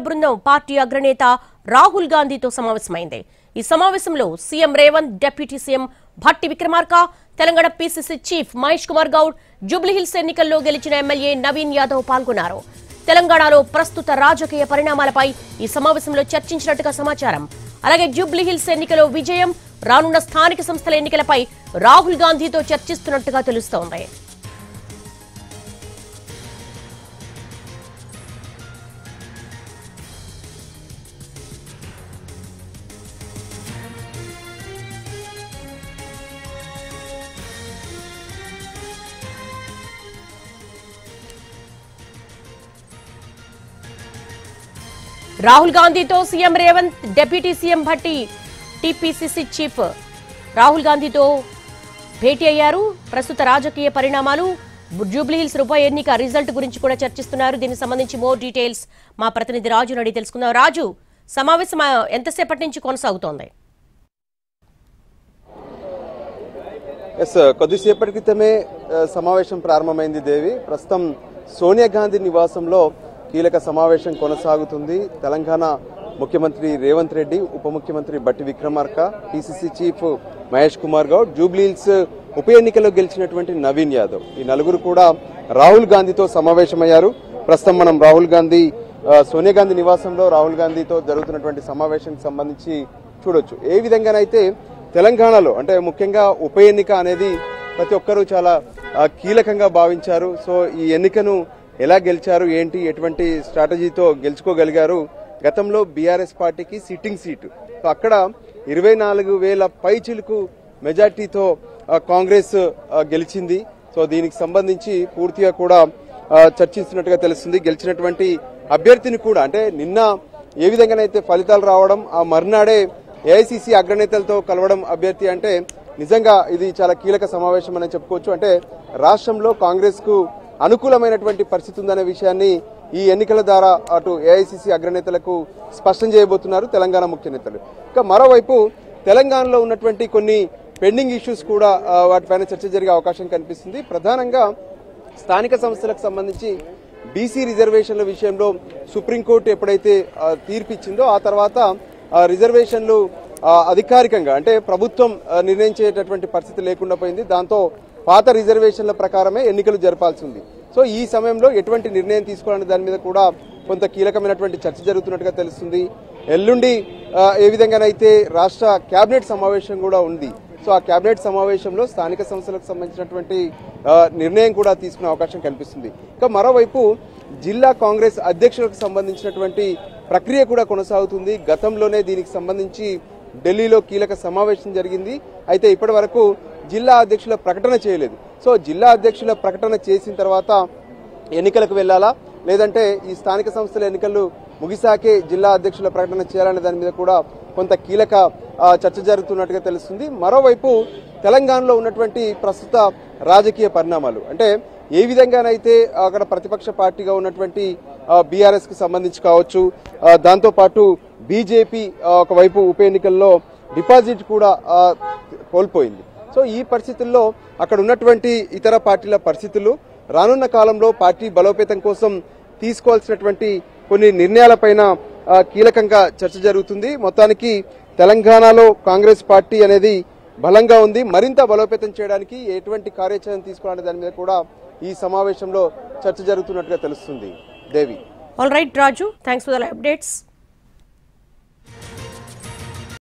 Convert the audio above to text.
బృందం పార్టీ అగ్రనేత రాహుల్ గాంధీతో సమావేశమైంది. ఈ సమావేశంలో CM Revanth, deputy CM Bhatti Vikramarka, Telangana PCC chief Mahesh Kumar Goud, Jubilee Hills ఎన్నికల్లో గెలిచిన ఎమ్మెల్యే నవీన్ యాదవ్ పాల్గొన్నారు. తెలంగాణలో ప్రస్తుత రాజకీయ పరిణామాలపై ఈ సమావేశంలో చర్చించినట్టుగా సమాచారం. అలాగే జూబ్లీహిల్స్ ఎన్నికలో విజయం, రానున్న స్థానిక సంస్థల ఎన్నికలపై రాహుల్ గాంధీతో చర్చిస్తున్నట్టుగా తెలుస్తోంది. రాహుల్ గాంధీతో CM Revanth, deputy CM Bhatti, TPCC chief Rahul గాంధీతో భేటీ అయ్యారు. ప్రస్తుత రాజకీయ పరిణామాలు, జూబ్లీహిల్స్ ఉప ఎన్నిక రిజల్ట్ గురించి కూడా చర్చిస్తున్నారు. దీనికి సంబంధించి మోర్ డీటెయిల్స్ మా ప్రతినిధి రాజు అడిగి తెలుసుకుందాం. రాజు, సమావేశం ఎంతసేపటి నుంచి కొనసాగుతోంది? కొద్దిసేపటి క్రితమే సమావేశం ప్రారంభమైంది దేవి. ప్రస్తుతం సోనియా గాంధీ నివాసంలో కీలక సమావేశం కొనసాగుతుంది. తెలంగాణ ముఖ్యమంత్రి రేవంత్ రెడ్డి, ఉప ముఖ్యమంత్రి భట్టి విక్రమార్క, పీసీసీ చీఫ్ మహేష్ కుమార్ గౌడ్, జూబ్లీహిల్స్ ఉప ఎన్నికల్లో గెలిచినటువంటి నవీన్ యాదవ్, ఈ నలుగురు కూడా రాహుల్ గాంధీతో సమావేశమయ్యారు. ప్రస్తుతం మనం సోనియా గాంధీ నివాసంలో రాహుల్ గాంధీతో జరుగుతున్నటువంటి సమావేశానికి సంబంధించి చూడొచ్చు. ఏ విధంగానైతే తెలంగాణలో అంటే ముఖ్యంగా ఉప ఎన్నిక అనేది ప్రతి ఒక్కరూ చాలా కీలకంగా భావించారు. సో ఈ ఎన్నికను ఎలా గెలిచారు, ఏంటి, ఎటువంటి స్ట్రాటజీతో గెలుచుకోగలిగారు? గతంలో బీఆర్ఎస్ పార్టీకి సిట్టింగ్ సీటు, సో అక్కడ 24,000 పైచిలుకు మెజార్టీతో కాంగ్రెస్ గెలిచింది. సో దీనికి సంబంధించి పూర్తిగా కూడా చర్చిస్తున్నట్టుగా తెలుస్తుంది. గెలిచినటువంటి అభ్యర్థిని కూడా అంటే నిన్న ఏ విధంగానైతే ఫలితాలు రావడం, ఆ మర్నాడే ఏఐసీసీ అగ్రనేతలతో కలవడం అభ్యర్థి అంటే నిజంగా ఇది చాలా కీలక సమావేశం అని చెప్పుకోవచ్చు. అంటే రాష్ట్రంలో కాంగ్రెస్ కు అనుకూలమైనటువంటి పరిస్థితి ఉందనే విషయాన్ని ఈ ఎన్నికల ద్వారా అటు ఏఐసీసీ అగ్రనేతలకు స్పష్టం చేయబోతున్నారు తెలంగాణ ముఖ్య నేతలు. ఇక మరోవైపు తెలంగాణలో ఉన్నటువంటి కొన్ని పెండింగ్ ఇష్యూస్ కూడా వాటిపైన చర్చ జరిగే అవకాశం కనిపిస్తుంది. ప్రధానంగా స్థానిక సంస్థలకు సంబంధించి బీసీ రిజర్వేషన్ల విషయంలో సుప్రీంకోర్టు ఎప్పుడైతే తీర్పు ఇచ్చిందో ఆ తర్వాత రిజర్వేషన్లు అధికారికంగా అంటే ప్రభుత్వం నిర్ణయించేటటువంటి పరిస్థితి లేకుండా పోయింది. దాంతో పాత రిజర్వేషన్ల ప్రకారమే ఎన్నికలు జరపాల్సి ఉంది. సో ఈ సమయంలో ఎటువంటి నిర్ణయం తీసుకోవాలనే దాని మీద కూడా కొంత కీలకమైనటువంటి చర్చ జరుగుతున్నట్టుగా తెలుస్తుంది. ఎల్లుండి ఏ విధంగానైతే రాష్ట్ర కేబినెట్ సమావేశం కూడా ఉంది. సో ఆ కేబినెట్ సమావేశంలో స్థానిక సంస్థలకు సంబంధించినటువంటి నిర్ణయం కూడా తీసుకునే అవకాశం కనిపిస్తుంది. ఇక మరోవైపు జిల్లా కాంగ్రెస్ అధ్యక్షులకు సంబంధించినటువంటి ప్రక్రియ కూడా కొనసాగుతుంది. గతంలోనే దీనికి సంబంధించి ఢిల్లీలో కీలక సమావేశం జరిగింది. అయితే ఇప్పటి వరకు జిల్లా అధ్యక్షుల ప్రకటన చేయలేదు. సో జిల్లా అధ్యక్షుల ప్రకటన చేసిన తర్వాత ఎన్నికలకు వెళ్లాలా, లేదంటే ఈ స్థానిక సంస్థల ఎన్నికలు ముగిసాకే జిల్లా అధ్యక్షుల ప్రకటన చేయాలనే దాని మీద కూడా కొంత కీలక చర్చ జరుగుతున్నట్టుగా తెలుస్తుంది. మరోవైపు తెలంగాణలో ఉన్నటువంటి ప్రస్తుత రాజకీయ పరిణామాలు అంటే ఏ విధంగానైతే అక్కడ ప్రతిపక్ష పార్టీగా ఉన్నటువంటి బీఆర్ఎస్ కి సంబంధించి కావచ్చు, దాంతోపాటు బీజేపీ ఒకవైపు ఉప ఎన్నికల్లో డిపాజిట్ కూడా కోల్పోయింది. సో ఈ పరిస్థితుల్లో అక్కడ ఉన్నటువంటి ఇతర పార్టీల పరిస్థితులు, రానున్న కాలంలో పార్టీ బలోపేతం కోసం తీసుకోవాల్సినటువంటి కొన్ని నిర్ణయాలపైన కీలకంగా చర్చ జరుగుతుంది. మొత్తానికి తెలంగాణలో కాంగ్రెస్ పార్టీ అనేది బలంగా ఉంది. మరింత బలోపేతం చేయడానికి ఎటువంటి కార్యాచరణ తీసుకోవాలనే దాని మీద కూడా ఈ సమావేశంలో చర్చ జరుగుతున్నట్టుగా తెలుస్తుంది. Devi. All right Raju, thanks for the updates.